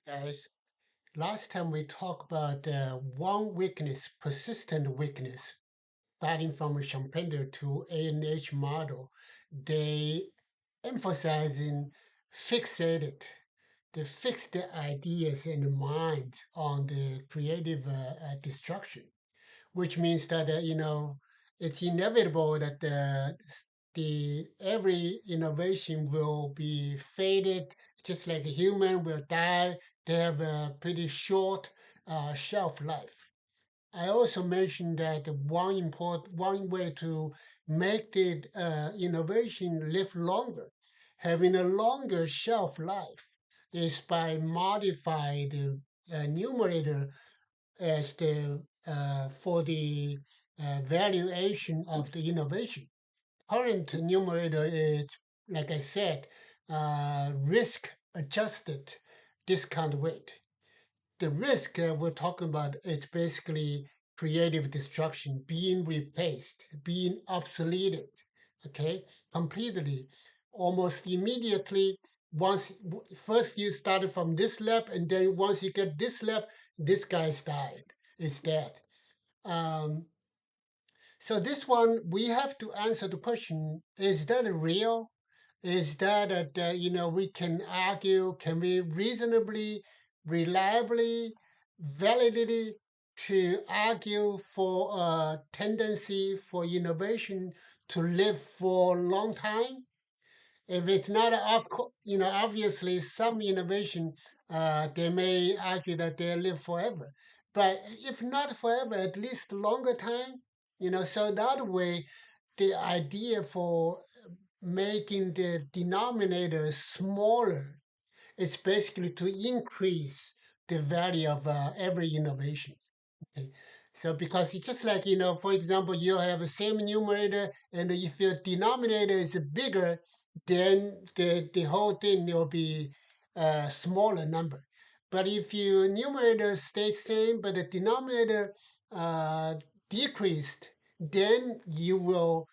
Guys, last time we talked about one weakness, persistent weakness, starting from Champander to A&H model. They emphasizing fixated, they fix the ideas and the mind on the creative destruction, which means that it's inevitable that the every innovation will be faded, just like a human will die. They have a pretty short shelf life. I also mentioned that one way to make the innovation live longer, having a longer shelf life, is by modify the numerator as the for the valuation of the innovation. Current numerator is, like I said, risk adjusted discount rate. The risk we're talking about is basically creative destruction, being replaced, being obsoleted, okay, completely, almost immediately. First you started from this lab, and then once you get this lab, this guy's died, is dead. Um, so this one, we have to answer the question: is that real? Is that we can argue? Can we reasonably, reliably, validly to argue for a tendency for innovation to live for a long time? If it's not, obviously some innovation, they may argue that they live forever. But if not forever, at least longer time, so that way, the idea for making the denominator smaller is basically to increase the value of every innovation. Okay. So because it's just like, for example, you have the same numerator, and if your denominator is bigger, then the whole thing will be a smaller number. But if your numerator stays same, but the denominator uh, decreased, then the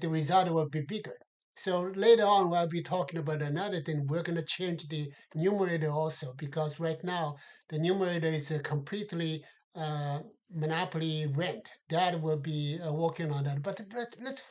result will be bigger. So later on, we'll be talking about another thing. We're going to change the numerator also, because right now the numerator is completely uh, monopoly rent. That will be working on that. But let's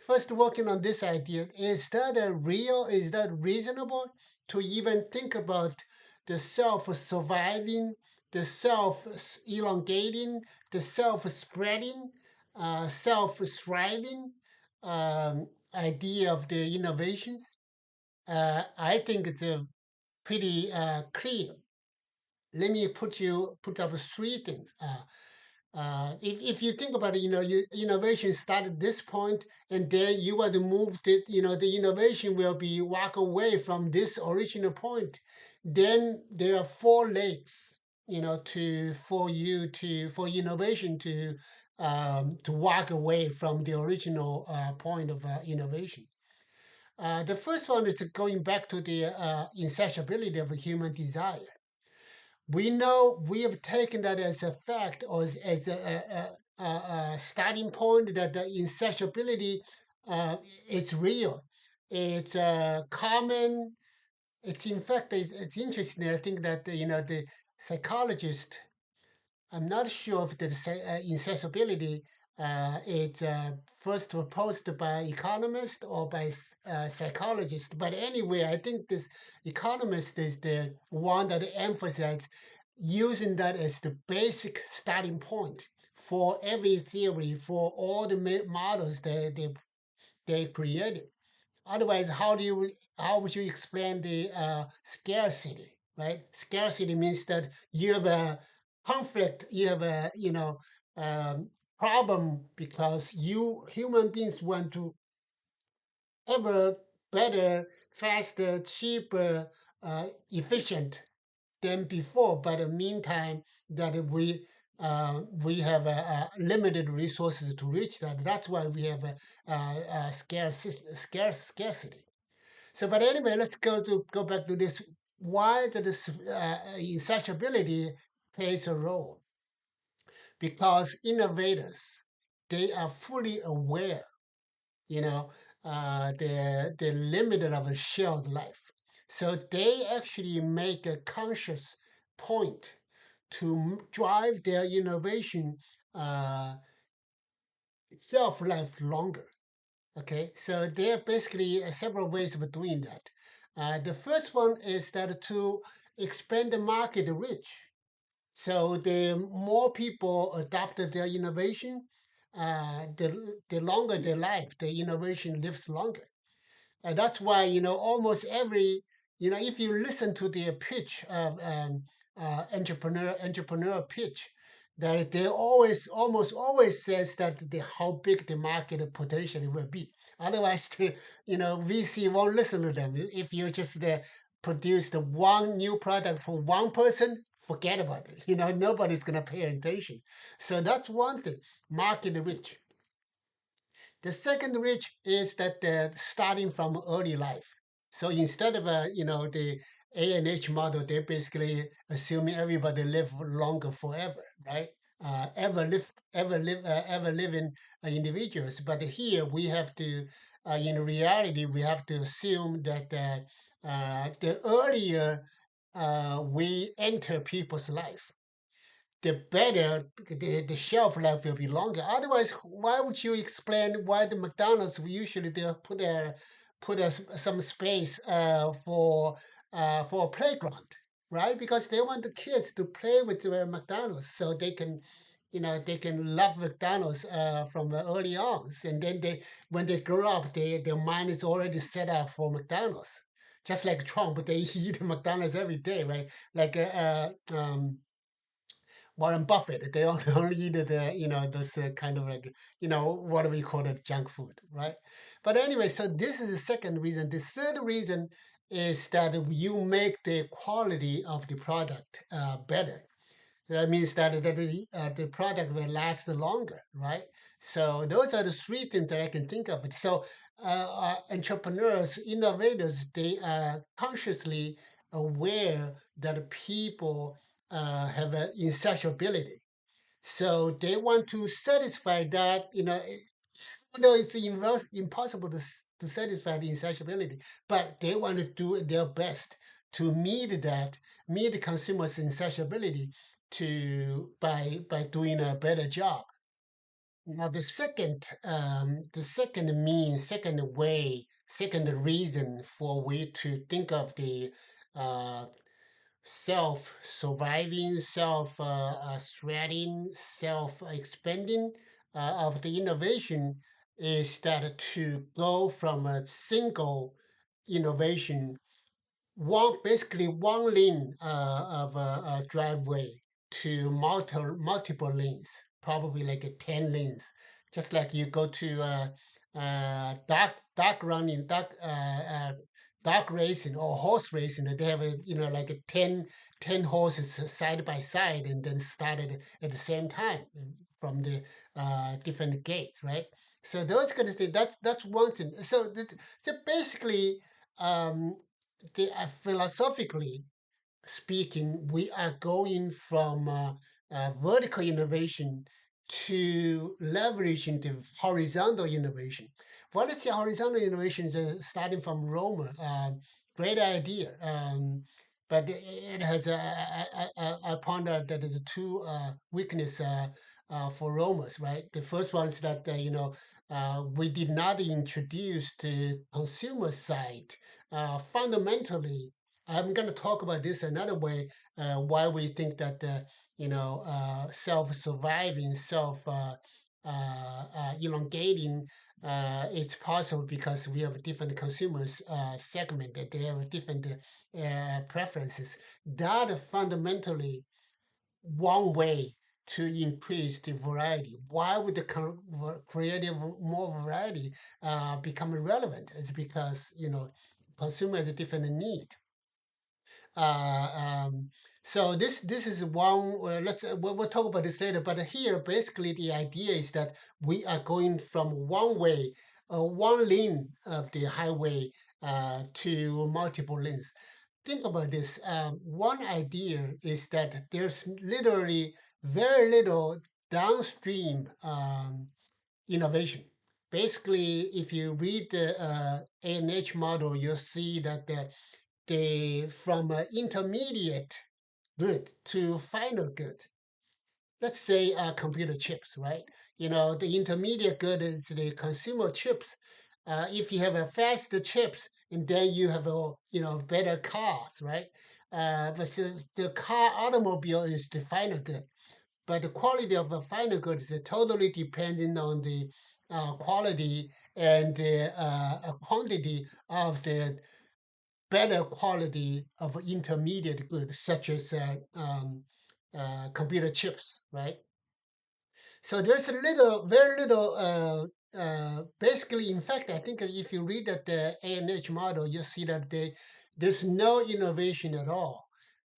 first working on this idea. Is that a real? Is that reasonable to even think about the self surviving, the self elongating, the self spreading, self thriving idea of the innovations? I think it's a pretty clear. Let me put up three things. If you think about it, your innovation started at this point, and then you want to move the innovation will be walk away from this original point. Then there are four legs, for innovation to walk away from the original point of innovation. The first one is going back to the insatiability of human desire. We know we have taken that as a fact, or as a starting point, that the insatiability it's real. It's common. It's in fact it's interesting. I think that the psychologist. I'm not sure if the insatiability is first proposed by economist or by psychologist. But anyway, I think this economist is the one that emphasizes using that as the basic starting point for every theory, for all the models that they created. Otherwise, how would you explain the scarcity, right? Scarcity means that you have a conflict, you have a um, problem, because you human beings want to ever better, faster, cheaper, efficient than before. But in the meantime, that we have limited resources to reach that. That's why we have a scarcity. So, but anyway, let's go back to this. Why that this insatiability plays a role? Because innovators, they are fully aware, you know, the limit of a shared life. So they actually make a conscious point to drive their innovation shelf life longer. Okay, so there are basically several ways of doing that. The first one is that to expand the market reach. So the more people adopt their innovation, the longer their life, the innovation lives longer. And that's why, almost every, if you listen to the pitch of entrepreneur pitch, that they almost always says that how big the market potentially will be. Otherwise, VC won't listen to them. If you just produce the one new product for one person, forget about it. Nobody's gonna pay attention. So that's one thing, market reach. The second reach is that starting from early life. So instead of the A&H model, they're basically assuming everybody live longer forever, right? Ever living individuals. But here we have to, in reality, we have to assume that the earlier we enter people's life, the better the shelf life will be longer. Otherwise, why would you explain why the McDonald's usually they put some space for a playground, right? Because they want the kids to play with the McDonald's so they can. They can love McDonald's from early on, and then when they grow up, their mind is already set up for McDonald's. Just like Trump, they eat McDonald's every day, right? Like Warren Buffett, they only eat the, those kind of like, what do we call it, junk food, right? But anyway, so this is the second reason. The third reason is that you make the quality of the product better. That means that the product will last longer, right? So those are the three things that I can think of. So entrepreneurs, innovators, they are consciously aware that people have an insatiability. So they want to satisfy that, though it's impossible to satisfy the insatiability, but they want to do their best to meet the consumer's insatiability by doing a better job. Now second way, second reason for we to think of the uh, self-surviving, self-threading, self-expanding of the innovation is that to go from a single innovation, basically one lane of a driveway to multiple lanes, probably like 10 lanes. Just like you go to dark running, dark racing or horse racing, they have like a 10 horses side by side and then started at the same time from the different gates, right? So those kind of things. That's one thing. So basically. Um, Philosophically speaking, we are going from vertical innovation to leveraging the horizontal innovation. What is the horizontal innovation? Is starting from Roma. Great idea. But it has I ponder that there's two weakness for Romas, right? The first one is that we did not introduce the consumer side. Fundamentally, I'm going to talk about this another way. Why we think that self-surviving, elongating it's possible because we have different consumers segment that they have different preferences. That fundamentally one way to increase the variety. Why would the creative more variety become relevant? It's because consumer has a different need. Uh, um, so this is one. We'll talk about this later. But here, basically, the idea is that we are going from one way, one lane of the highway to multiple lanes. Think about this. One idea is that there's literally very little downstream innovation. Basically, if you read the A&H model, you'll see that the from intermediate good to final good. Let's say computer chips, right? The intermediate good is the consumer chips. If you have a faster chips, and then you have a better cars, right? But the car automobile is the final good. But the quality of a final good is totally dependent on the quality and the quantity of the better quality of intermediate goods, such as computer chips, right? So there's a very little, basically, in fact, I think if you read that the ANH model, you see that there's no innovation at all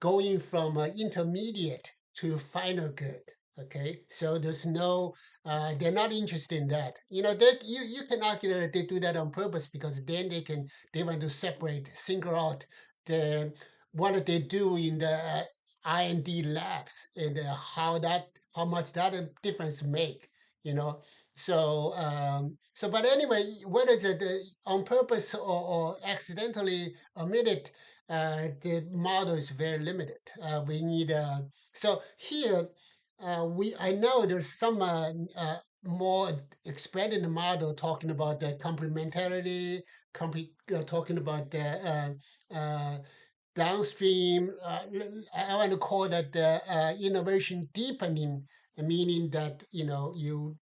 going from intermediate to final good. Okay, so there's no, they're not interested in that. You can argue that they do that on purpose because then they want to single out the what they do in the R&D labs and how much that difference make, you know. But anyway, whether it's on purpose or accidentally omitted, the model is very limited. We need so here we I know there's some more expanded model talking about the complementarity, talking about the downstream. I want to call that the innovation deepening, meaning that your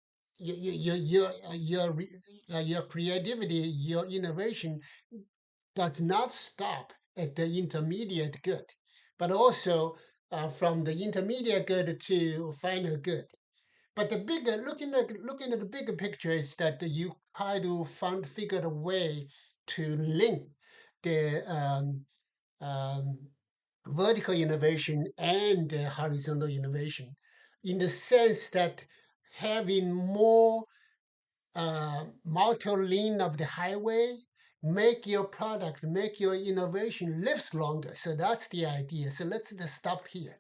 creativity, your innovation does not stop at the intermediate good, but also from the intermediate good to final good. But the bigger looking at the bigger picture is that you try to figure a way to link the um, vertical innovation and horizontal innovation, in the sense that having more multi-lane of the highway make your product, make your innovation lives longer. So that's the idea. So let's just stop here.